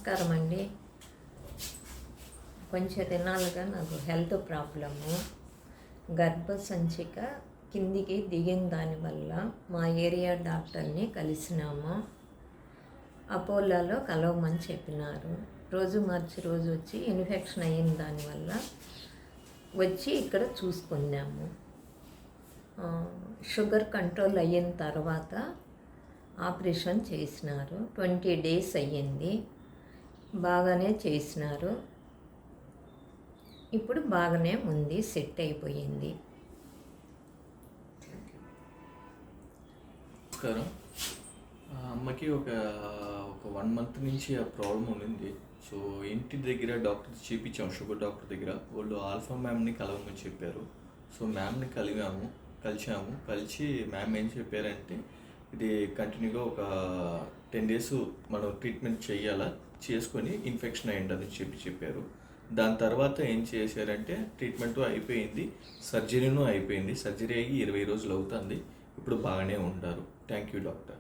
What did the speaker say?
నమస్కారం అండి. కొంచెం దినాలుగా నాకు హెల్త్ ప్రాబ్లము, గర్భసంచిక కిందికి దిగిన దానివల్ల మా ఏరియా డాక్టర్ని కలిసినాము. అపోలోలో కలవమని చెప్పినారు. రోజు మార్చి రోజు వచ్చి ఇన్ఫెక్షన్ అయిన దానివల్ల వచ్చి ఇక్కడ చూసుకున్నాము. షుగర్ కంట్రోల్ అయిన తర్వాత ఆపరేషన్ చేసినారు. 20 days అయ్యింది. బాగానే చేసినారు. ఇప్పుడు బాగానే ఉంది, సెట్ అయిపోయింది. అమ్మకి ఒక 1 month నుంచి ఆ ప్రాబ్లం ఉండింది. సో ఇంటి దగ్గర డాక్టర్ చూపించాము, షుగర్ డాక్టర్ దగ్గర. వాళ్ళు ఆల్ఫా మ్యామ్ని కలవమని చెప్పారు. సో మ్యామ్ని కలిసి మ్యామ్ ఏం చెప్పారంటే, ఇది కంటిన్యూగా ఒక 10 days మనం ట్రీట్మెంట్ చేసుకొని ఇన్ఫెక్షన్ అయ్యిందని చెప్పారు. దాని తర్వాత ఏం చేశారంటే, ట్రీట్మెంట్ అయిపోయింది, సర్జరీనూ అయిపోయింది. సర్జరీ అయ్యి 20 రోజులు అవుతుంది. ఇప్పుడు బాగానే ఉంటారు. Thank you doctor.